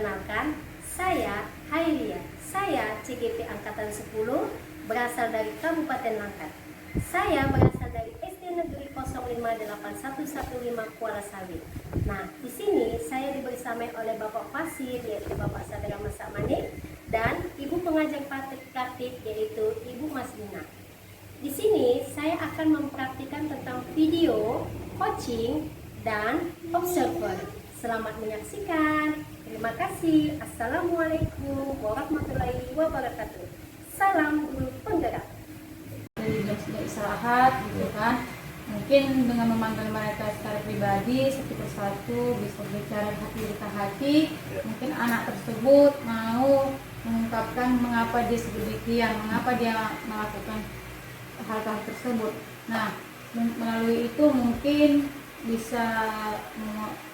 Perkenalkan, saya Hairia. Saya CGP Angkatan 10, berasal dari Kabupaten Langkat. Saya berasal dari SD Negeri 058115 Kuala Sawit. Nah, di sini saya dibersamai oleh Bapak Fasir, yaitu Bapak Sadra Masak Manik, dan Ibu pengajar praktik yaitu Ibu Masdina. Di sini saya akan mempraktikkan tentang video, coaching, dan observer. Selamat menyaksikan. Terima kasih. Assalamualaikum warahmatullahi wabarakatuh. Salam guru penggerak. Dari sudah istirahat gitu kan, mungkin dengan memanggil mereka secara pribadi satu persatu, bisa bicara hati ke hati, mungkin anak tersebut mau mengungkapkan mengapa dia sedemikian, mengapa dia melakukan hal-hal tersebut. Nah, melalui itu mungkin bisa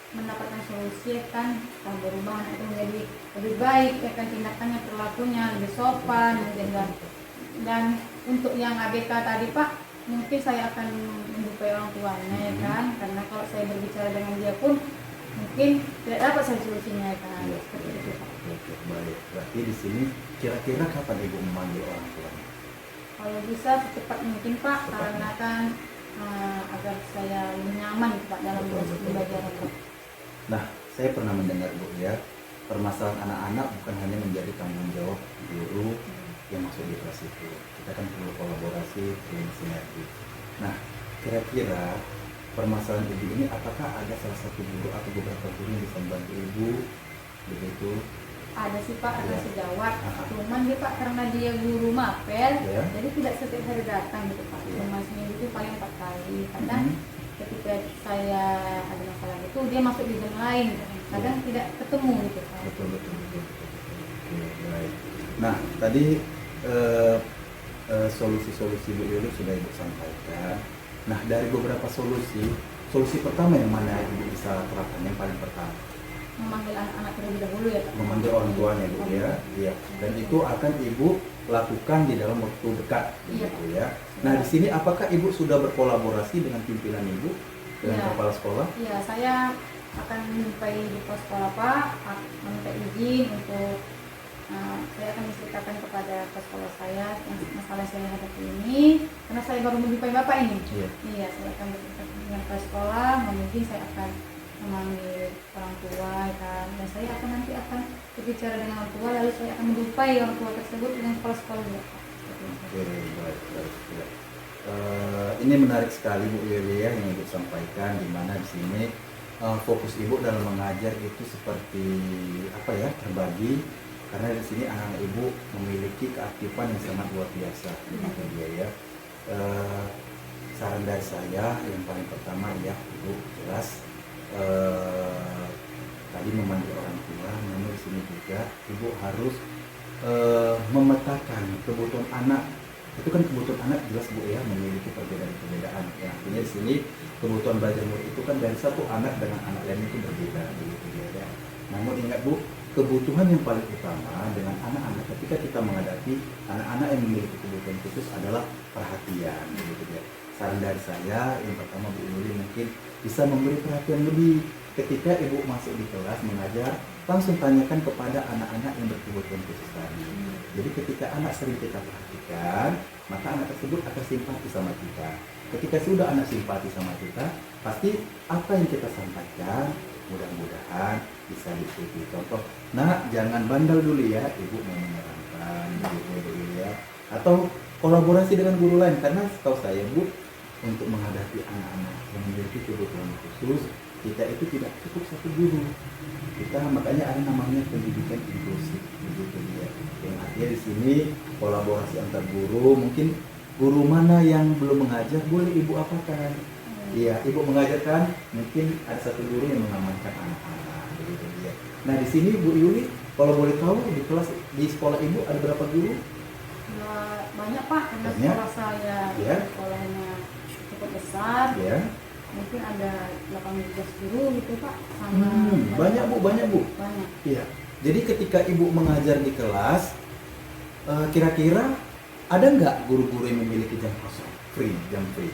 mendapatkan solusi kan, berubah itu menjadi lebih baik ya kan, tindakannya, perilakunya lebih sopan dan untuk yang ABK tadi Pak, mungkin saya akan menjumpai orang tuanya ya kan, karena kalau saya berbicara dengan dia pun mungkin tidak dapat saya solusinya ya kan. Seperti itu Pak. Oke, baik. Berarti di sini kira-kira kapan Ibu memanggil orang tuanya? Kalau bisa secepat mungkin Pak, karena kan agar saya lebih nyaman Pak dalam belajar. Nah, saya pernah mendengar Bu ya, permasalahan anak-anak bukan hanya menjadi tanggung jawab guru yang masuk di kelas itu. Kita kan perlu kolaborasi, perlu sinergi. Nah, kira-kira permasalahan Ibu ini apakah ada salah satu guru atau beberapa guru yang bisa membantu Ibu begitu? Ada sih Pak, ada Ya. sejawat. Cuman dia Pak karena dia guru mapel, Ya. jadi tidak setiap hari datang gitu Pak. Ya. Cuma seminggu itu paling 4 kali. Kadang ketika saya ada masalah itu dia masuk di jam lain, kadang tidak ketemu gitu Pak. Betul. Oke, baik. Nah, tadi solusi-solusi Bu Yuli sudah Ibu sampaikan. Nah, dari beberapa solusi pertama yang mana Ibu bisa terapkan? Yang paling pertama Memanggil anak-anak terlebih dahulu ya Pak. memanggil orang tuanya Bu ya. Iya. Dan itu akan Ibu lakukan di dalam waktu dekat gitu ya. Nah, di sini apakah Ibu sudah berkolaborasi dengan pimpinan Ibu, dengan Iya. kepala sekolah? Iya, saya akan menjumpai di pos sekolah Pak, meminta izin untuk saya akan menceritakan kepada kepala sekolah saya yang masalah yang saya hadapi ini, karena saya baru menjumpai Bapak ini. Iya. Iya, saya akan bercerita dengan kepala sekolah, mungkin saya akan memanggil orang tua kan, dan saya akan nanti berbicara dengan orang tua, lalu saya akan menjumpai orang tua tersebut dengan kepala sekolah juga Pak. Oke, baik. Ya. Ini menarik sekali Bu Yuli ya yang Ibu sampaikan, di mana di sini fokus Ibu dalam mengajar itu seperti apa ya, terbagi, karena di sini anak-anak Ibu memiliki keaktifan yang sangat luar biasa gitu dia ya. Saran dari saya yang paling pertama ya Ibu jelas tadi memanggil orang tua, namun di sini juga Ibu harus memetakan kebutuhan anak. Itu kan kebutuhan anak jelas Bu ya, memiliki perbedaan-perbedaan. Ya, artinya di sini kebutuhan belajar murid itu kan dari satu anak dengan anak lain itu berbeda begitu ya. Namun ingat Bu, kebutuhan yang paling utama dengan anak-anak ketika kita menghadapi anak-anak yang memiliki kebutuhan khusus adalah perhatian begitu ya. Saran dari saya yang pertama Bu Yuli mungkin bisa memberi perhatian lebih ketika Ibu masuk di kelas mengajar, langsung tanyakan kepada anak-anak yang berkebutuhan khusus tadi. Jadi ketika anak sering kita perhatikan, maka anak tersebut akan simpati sama kita. Ketika sudah anak simpati sama kita, pasti apa yang kita sampaikan mudah-mudahan bisa diikuti. Contoh, nah jangan bandel dulu ya, Ibu mau menerangkan gitu ya. Atau kolaborasi dengan guru lain, karena setahu saya Bu, untuk menghadapi anak-anak yang memiliki kebutuhan khusus, kita itu tidak cukup satu guru. Kita makanya ada namanya pendidikan inklusif begitu ya. Yang artinya di sini kolaborasi antar guru, mungkin guru mana yang belum mengajar boleh Ibu apakan. Iya, Ibu mengajarkan, mungkin ada satu guru yang mengamankan anak-anak begitu ya. Nah, di sini Bu Yuli, kalau boleh tahu di kelas di sekolah Ibu ada berapa guru? Ya, banyak Pak, karena Banyak? sekolah saya Ya. sekolahnya cukup besar. Ya. Mungkin ada 18 guru gitu Pak, sama Banyak Bu. banyak. Iya. Jadi ketika Ibu mengajar di kelas, kira-kira ada nggak guru-guru yang memiliki jam kosong, jam free?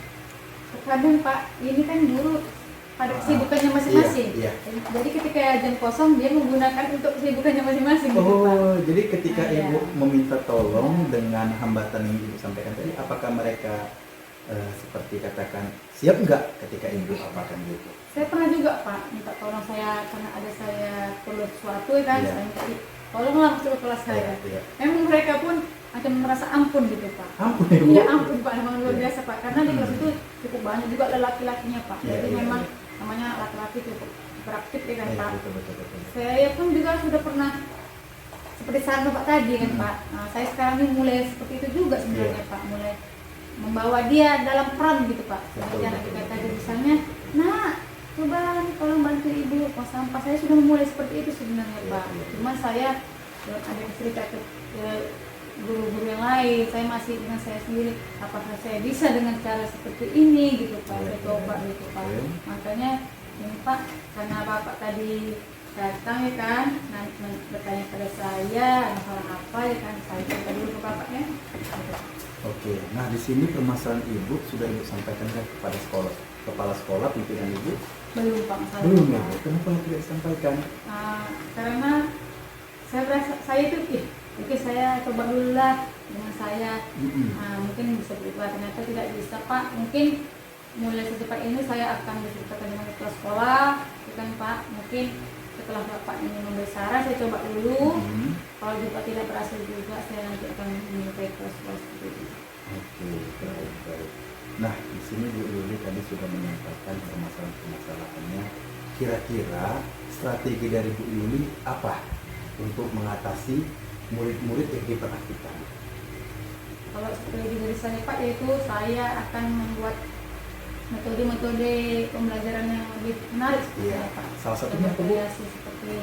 Terkadang Pak, ini kan guru pada kesibukannya masing-masing. Iya, Jadi ketika jam kosong dia menggunakan untuk kesibukannya masing-masing gitu Pak. Oh, jadi ketika Iya. ibu meminta tolong dengan hambatan yang ibu sampaikan tadi, apakah mereka seperti katakan siap nggak ketika ibu apakan gitu? Saya pernah juga Pak minta tolong saya karena ada saya perlu sesuatu ya kan, Iya. saya minta tolonglah masuk ke kelas saya. Iya. Memang mereka pun akan merasa ampun gitu Pak. Ampun ya, Bu. Iya ampun Pak, memang luar Iya. biasa Pak. Karena di kelas itu cukup banyak juga lelaki-lakinya Pak. Iya, Jadi iya, memang iya. namanya laki-laki cukup beraktif ya kan Iya, Pak. betul. Saya pun juga sudah pernah seperti saran Bapak tadi kan Pak. Nah, saya sekarang ini mulai seperti itu juga sebenarnya Iya. Pak, mulai membawa dia dalam peran gitu Pak. Seperti Betul, anak betul, kita tadi betul. misalnya, nah coba nih tolong bantu ibu pas sampah. Saya sudah mulai seperti itu sebenarnya Iya, Pak. iya. Cuma saya belum ada cerita ke guru-guru yang lain. Saya masih dengan saya sendiri. Apakah saya bisa dengan cara seperti ini gitu Pak? Iya, Saya iya. coba gitu Pak. Oke. Makanya ini Pak, karena Bapak tadi datang ya kan, nanti bertanya pada saya masalah apa ya kan, saya cerita dulu ke Bapaknya. Oke, nah di sini permasalahan ibu sudah ibu sampaikan kan kepada sekolah, kepala sekolah, pimpinan ibu? Belum Pak masalah Belum ya, Bapak. Bu? Kenapa tidak disampaikan? Karena saya merasa saya itu oke saya coba dulu lah dengan saya. Mm-mm. Mungkin bisa berubah, ternyata tidak bisa Pak. Mungkin mulai secepat ini saya akan berceritakan dengan kepala sekolah bukan Pak. Mungkin setelah Bapak ini memberi saran saya coba dulu. Mm-mm. Kalau juga tidak berhasil juga saya nanti akan menyukai ke sekolah seperti itu. Oke, baik. Nah, di sini Bu Yuli tadi sudah menyampaikan permasalahan-permasalahannya. Kira-kira strategi dari Bu Yuli apa untuk mengatasi murid-murid yang hiperaktifan? Kalau strategi dari saya Pak, yaitu saya akan membuat metode-metode pembelajaran yang lebih menarik Iya. sebenarnya Pak. Salah satunya apa, Bu? Variasi seperti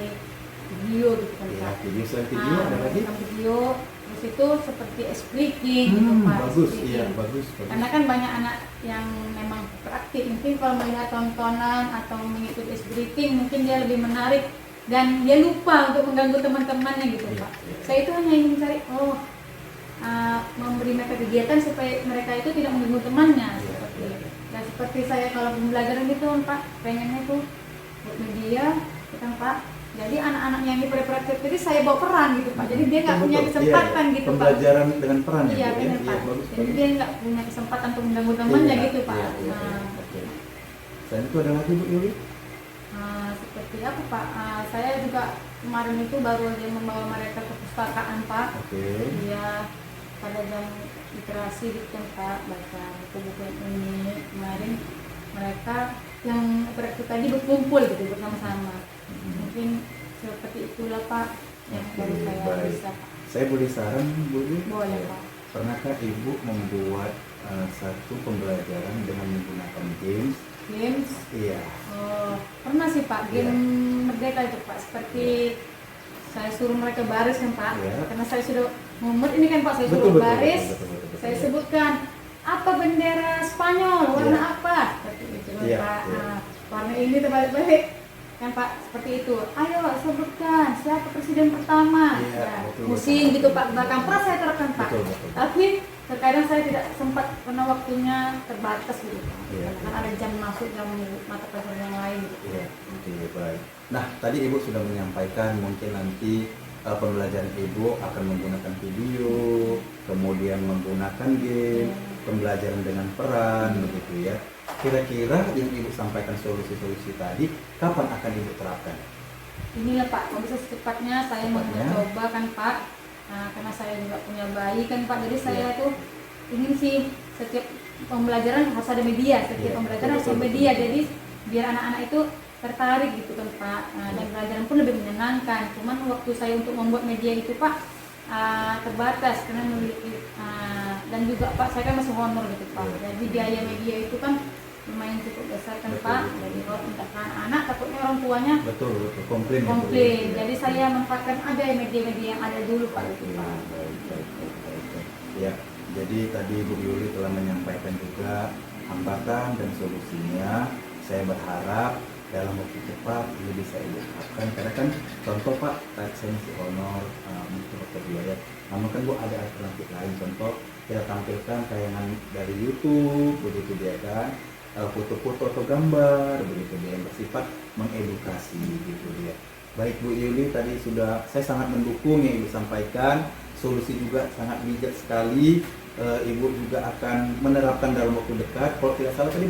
video gitu kan Ya, Pak. video selain video ada lagi? Tentang video, terus itu seperti speaking gitu Pak. Bagus, speaking. iya, bagus. Karena kan banyak anak yang memang beraktif, mungkin kalau melihat tontonan atau mengikuti speaking mungkin dia lebih menarik dan dia lupa untuk mengganggu teman-temannya gitu Iya, Pak. iya. Saya itu hanya ingin cari memberi mereka kegiatan supaya mereka itu tidak mengganggu temannya Iya, seperti iya. dan seperti saya kalau pembelajaran gitu Pak, pengennya tuh buat media kan Pak. Jadi anak-anak yang hiperaktif jadi saya bawa peran gitu Pak. Jadi dia nggak Betul, punya betul. kesempatan Iya, gitu Pak. pembelajaran dengan peran ya, Iya Bu, benar ya? Pak. Iya, bagus. Jadi bagus. dia nggak punya kesempatan untuk mengganggu temannya Iya, gitu Pak. Iya, iya, Nah, oke. Selain itu ada lagi Bu Yuli? seperti apa Pak? Saya juga kemarin itu baru aja membawa mereka ke perpustakaan Pak. Oke. Iya, pada jam literasi gitu kan Pak, baca buku-buku ini. Kemarin mereka yang hiperaktif tadi berkumpul gitu bersama-sama. Mungkin seperti itulah Pak yang Oke, baru saya baik. bisa Pak. Saya boleh saran Bu Yuli? Boleh Pak. Pernahkah Ibu membuat satu pembelajaran dengan menggunakan games? Games. Iya. Oh, pernah sih Pak, game merdeka itu Pak, seperti saya suruh mereka baris kan Pak, Iya. karena saya sudah memut ini kan Pak, saya Betul, suruh betul, baris, betul. saya sebutkan apa bendera Spanyol, warna Iya. apa, seperti itu kan Iya, Pak. iya. Nah, warna ini terbalik-balik kan Pak, seperti itu. Ayo sebutkan siapa presiden pertama. Iya, Ya, betul, pusing betul. gitu Pak, belakang pernah saya terapkan Pak. Betul. Tapi terkadang saya tidak sempat karena waktunya terbatas gitu Pak. Iya, Karena kan iya. ada jam masuk, jam mata pelajaran yang lain gitu. Iya, oke, baik. Nah, tadi Ibu sudah menyampaikan mungkin nanti pembelajaran Ibu akan menggunakan video, kemudian menggunakan game, pembelajaran dengan peran, begitu ya. Kira-kira yang Ibu sampaikan solusi-solusi tadi, kapan akan Ibu terapkan? Inilah Pak, kalau bisa secepatnya saya mau Cepatnya. mencoba kan Pak. Nah, karena saya juga punya bayi kan Pak, jadi saya Iya. tuh ingin sih setiap pembelajaran harus ada media, setiap Iya, pembelajaran harus betul, ada betul, media, betul. jadi biar anak-anak itu tertarik gitu kan Pak. Nah, dan Iya. pelajaran pun lebih menyenangkan. Cuman waktu saya untuk membuat media itu Pak terbatas karena memiliki dan juga Pak saya kan masih honor gitu Pak. Iya. Jadi biaya media itu kan lumayan cukup besar kan Betul, Pak. betul. Jadi kalau minta ke anak-anak takutnya orang tuanya Betul, komplain. ya, Bu? komplain. Iya. Jadi saya manfaatkan aja media-media yang ada dulu Pak Oke, itu Pak. baik. Ya, jadi tadi Bu Yuli telah menyampaikan juga hambatan dan solusinya. Saya berharap dalam waktu cepat ini bisa Ibu terapkan. Karena kan contoh Pak, tadi saya masih honor untuk berbiaya. Namun kan Bu ada alternatif lain. Contoh kita tampilkan tayangan dari YouTube, begitu dia kan. foto-foto atau gambar begitu dia, yang bersifat mengedukasi gitu dia. Baik Bu Yuli, tadi sudah saya sangat mendukung yang Ibu sampaikan, solusi juga sangat bijak sekali. Ibu juga akan menerapkan dalam waktu dekat. Kalau tidak salah tadi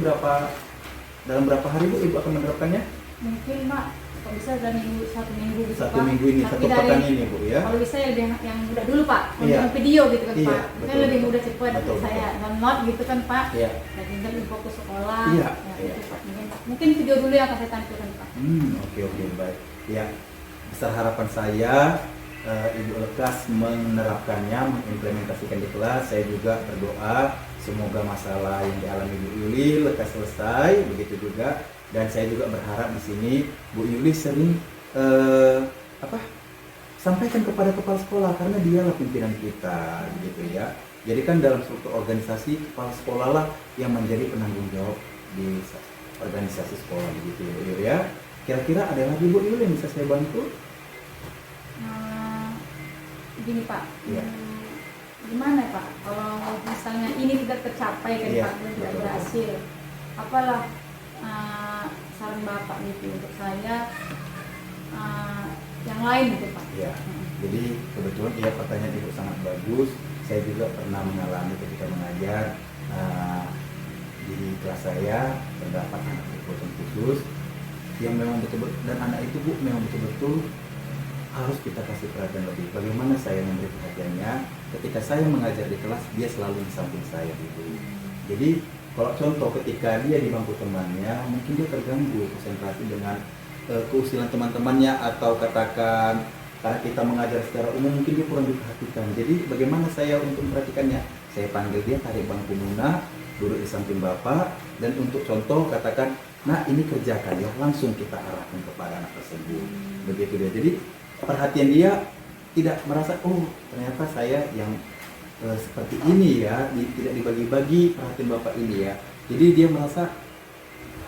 dalam berapa hari Bu Ibu akan menerapkannya? Mungkin Pak, kalau bisa dalam satu minggu gitu Satu Pak. minggu ini, Tapi satu pekan dari- ini Bu ya. Kalau bisa yang mudah dulu Pak, Iya. dengan video gitu kan Iya, Pak. Kan betul, lebih betul. mudah cepat Betul, saya download gitu kan Pak. Iya. Dan tinggal fokus sekolah. Iya, Ya, iya. itu Pak. Mungkin video dulu yang akan saya tampilkan Pak. Oke baik. Ya, besar harapan saya Ibu lekas menerapkannya, mengimplementasikan di kelas. Saya juga berdoa semoga masalah yang dialami Bu Yuli lekas selesai, begitu juga. Dan saya juga berharap di sini Bu Yuli sering sampaikan kepada kepala sekolah, karena dialah pimpinan kita, gitu ya. Jadi kan dalam struktur organisasi kepala sekolah lah yang menjadi penanggung jawab di organisasi sekolah, begitu ya Bu Yuli ya. Kira-kira ada lagi Bu Yuli yang bisa saya bantu? Gini Pak, Iya. gimana Pak kalau misalnya ini tidak tercapai kan Iya, Pak, dan tidak betul. berhasil, apalah saran Bapak gitu untuk saya yang lain gitu Pak. Ya, jadi kebetulan pertanyaan Ibu sangat bagus. Saya juga pernah mengalami ketika mengajar di kelas saya, terdapat anak berkebutuhan khusus yang memang betul-betul, dan anak itu Bu memang betul-betul harus kita kasih perhatian lebih. Bagaimana saya memberi perhatiannya? Ketika saya mengajar di kelas, dia selalu di samping saya gitu. Jadi kalau contoh ketika dia di bangku temannya, mungkin dia terganggu konsentrasi dengan keusilan teman-temannya, atau katakan karena kita mengajar secara umum mungkin dia kurang diperhatikan. Jadi bagaimana saya untuk memperhatikannya? Saya panggil dia, tarik bangku Muna, duduk di samping Bapak, dan untuk contoh katakan, nah ini kerjakan ya, langsung kita arahkan kepada anak tersebut. Begitu dia. Jadi perhatian dia tidak merasa, oh ternyata saya yang seperti ini ya, tidak dibagi-bagi perhatian Bapak ini ya. Jadi dia merasa,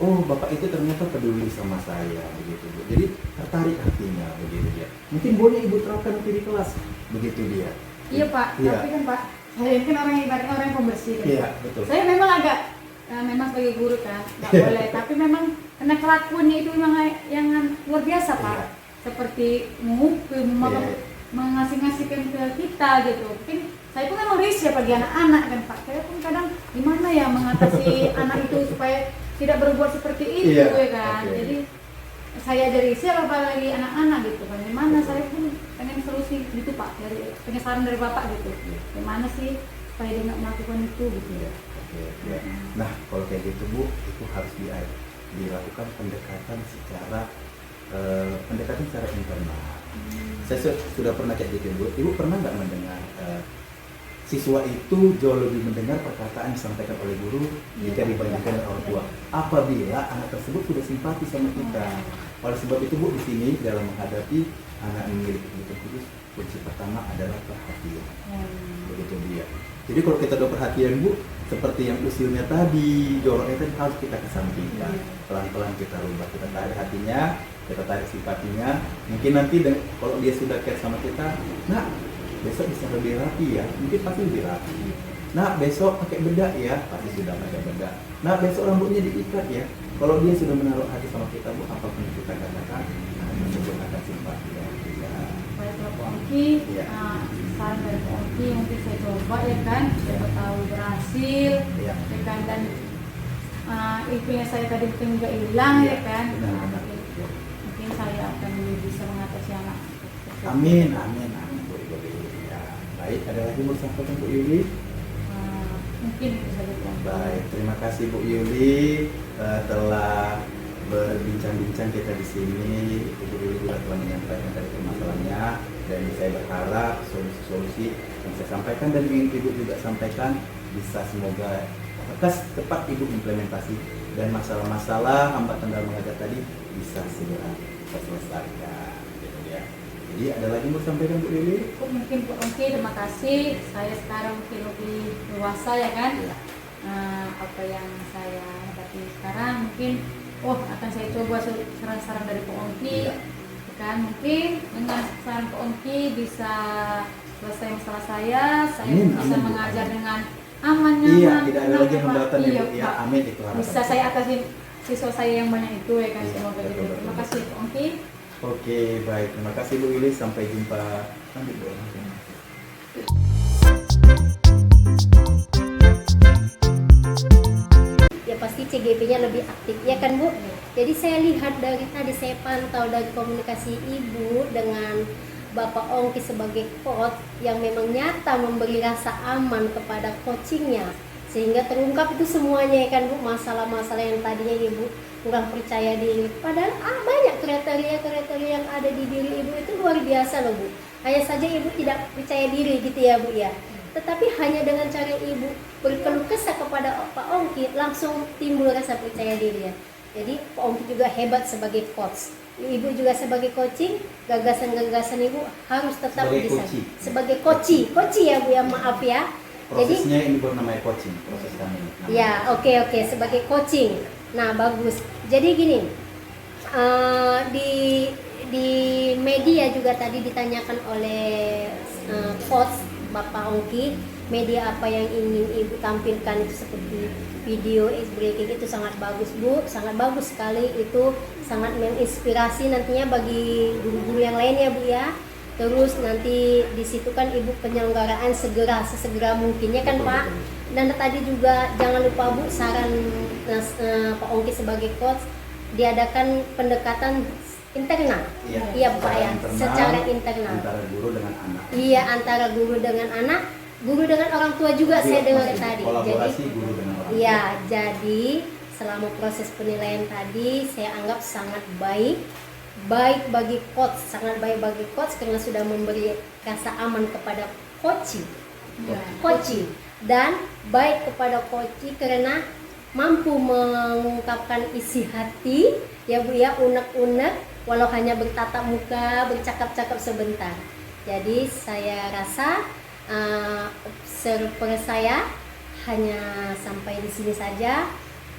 oh Bapak itu ternyata peduli sama saya, begitu. Jadi tertarik hatinya, begitu dia. Mungkin boleh Ibu terapkan nanti di kelas, begitu dia. Iya Pak, Iya. tapi kan Pak, saya kan orang yang ibaratnya orang yang pembersih kan, Iya, Pak. betul. Saya memang agak memang sebagai guru kan nggak boleh, tapi memang karena kelakuannya itu memang yang luar biasa Pak. Iya. Seperti menghukum, Iya. mengasih-ngasihkan ke kita gitu. Mungkin saya pun memang risih bagi anak-anak kan Pak. Saya pun kadang gimana ya mengatasi anak itu supaya tidak berbuat seperti itu Iya, ya kan. oke. Jadi saya jadi risih apalagi anak-anak gitu kan. Gimana saya pun pengen solusi gitu Pak, dari pengesahan dari Bapak gitu. Gimana sih supaya dia nggak melakukan itu gitu ya. Oke, ya. Nah, kalau kayak gitu Bu, itu harus dilakukan pendekatan secara internal. Saya sudah pernah kayak gitu Bu. Ibu pernah nggak mendengar siswa itu jauh lebih mendengar perkataan yang disampaikan oleh guru jika dibandingkan dengan orang tua, apabila anak tersebut sudah simpati sama kita. Oleh sebab itu Bu, di sini dalam menghadapi anak yang memiliki kebutuhan khusus, kunci pertama adalah perhatian. Begitu dia. Jadi kalau kita udah perhatian Bu, seperti yang usilnya tadi, joroknya tadi harus kita kesampingkan. Pelan-pelan kita rubah, kita tarik hatinya, kita tarik simpatinya. Mungkin nanti kalau dia sudah care sama kita, nah besok bisa lebih rapi ya, mungkin pasti lebih rapi. Nah besok pakai bedak ya, pasti sudah pakai bedak. Nah besok rambutnya diikat ya. Kalau dia sudah menaruh hati sama kita Bu, apapun yang kita katakan, nah tersebut akan simpati ya. Baik kalau Pak Ongki, Iya. saran dari Pak Ongki mungkin saya coba ya kan, siapa tahu berhasil, Iya. ya kan, dan ilmunya saya tadi mungkin juga hilang Iya, ya kan. benar-benar. Mungkin saya akan lebih bisa mengatasi anak. Amin, amin, amin Bu Yuli. Ya, baik, ada lagi mau sampaikan Bu Yuli? Mungkin bisa dibilang. Baik, terima kasih Bu Yuli telah berbincang-bincang kita di sini. Ibu Yuli juga telah menyampaikan dari permasalahannya, dan saya berharap solusi-solusi yang saya sampaikan dan ingin Ibu juga sampaikan bisa semoga lekas cepat Ibu implementasi, dan masalah-masalah hambatan dalam mengajar tadi bisa segera kita selesaikan. Gitu ya. Jadi ada lagi mau sampaikan Bu Yuli? Mungkin Pak Ongki, terima kasih. Saya sekarang mungkin lebih dewasa ya kan. Ya. Apa yang saya hadapi sekarang mungkin akan saya coba saran-saran dari Pak Ongki. Iya. Kan mungkin dengan saran Pak Ongki bisa selesai masalah saya Amin, bisa amin, Bu. mengajar dengan aman, Iya, nyaman, tidak ada tenang lagi ya, Pak. hambatan Iya, Ibu. Ya, Pak. amin itu harapan. Bisa saya atasin siswa saya yang banyak itu ya kan, Iya, semoga betul, gitu. betul, Terima betul. kasih Pak Ongki. Oke, baik. Terima kasih Bu Wilis. Sampai jumpa nanti Bu. Ya pasti CGP-nya lebih aktif ya kan Bu. Jadi saya lihat dari tadi, saya pantau dari komunikasi Ibu dengan Bapak Ongki sebagai coach yang memang nyata memberi rasa aman kepada coachingnya, sehingga terungkap itu semuanya ya kan Bu, masalah-masalah yang tadinya Ibu kurang percaya diri, padahal banyak kriteria-kriteria yang ada di diri Ibu itu luar biasa loh Bu. Hanya saja Ibu tidak percaya diri gitu ya Bu ya. Tetapi hanya dengan cara Ibu berkeluh kesah kepada Pak Ongki, langsung timbul rasa percaya diri ya. Jadi Pak Ongki juga hebat sebagai coach. Ibu juga sebagai coaching, gagasan-gagasan Ibu harus tetap Sebagai bisa. coaching. Sebagai coach ya Bu ya, maaf ya. Jadi Prosesnya ini bernamanya coaching, proses kami. ya, oke, sebagai coaching. Nah, bagus. Jadi gini, di media juga tadi ditanyakan oleh coach Bapak Ongki, media apa yang ingin Ibu tampilkan itu seperti video ice breaking, itu sangat bagus Bu, sangat bagus sekali, itu sangat menginspirasi nantinya bagi guru-guru yang lain ya Bu ya. Terus nanti di situ kan Ibu penyelenggaraan sesegera mungkin ya kan Betul, Pak. betul. Dan tadi juga jangan lupa Bu, saran Pak Ongki sebagai coach, diadakan pendekatan internal. Iya Pak ya, secara internal. Antara guru dengan anak. Iya, antara guru dengan anak, guru dengan orang tua juga Iya, saya dengar masih tadi. kolaborasi guru dengan orang tua. Iya, jadi selama proses penilaian tadi saya anggap sangat baik bagi coach, sangat baik bagi coach karena sudah memberi rasa aman kepada coaching. Ya. Coaching dan baik kepada coaching karena mampu mengungkapkan isi hati ya Bu ya, unek-unek walau hanya bertatap muka, bercakap-cakap sebentar. Jadi saya rasa observer saya hanya sampai di sini saja.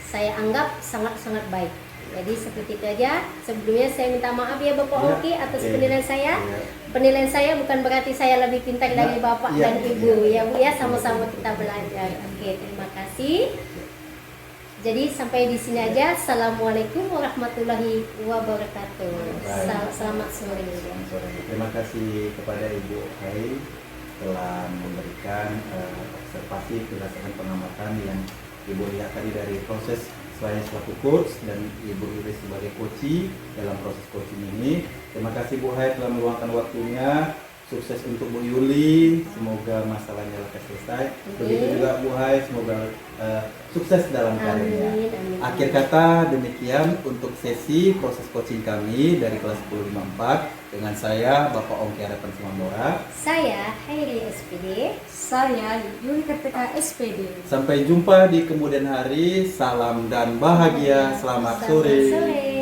Saya anggap sangat-sangat baik. Jadi seperti itu aja. Sebelumnya saya minta maaf ya Bapak Ya, Ongki atas oke. penilaian saya. Iya. Penilaian saya bukan berarti saya lebih pintar dari Ya, Bapak iya, dan Ibu iya. ya Bu ya, sama-sama kita belajar. Oke, terima kasih. Jadi sampai di sini aja. Assalamualaikum warahmatullahi wabarakatuh. Baik. Selamat sore. Selamat sore. Terima kasih kepada Ibu Hai telah memberikan observasi berdasarkan pengamatan yang Ibu lihat tadi dari proses saya selaku coach dan Ibu Iris sebagai coachee dalam proses coaching ini. Terima kasih Bu Hai telah meluangkan waktunya. Sukses untuk Bu Yuli, semoga masalahnya lekas selesai. Begitu juga Bu Hai, semoga sukses dalam karirnya. Amin, amin. Akhir kata demikian untuk sesi proses coaching kami dari kelas 1054 dengan saya Bapak Ongki Harapan Semambora. Saya Hairi SPD. Saya Yuli Kartika SPD. Sampai jumpa di kemudian hari. Salam dan bahagia. Selamat sore. Sore.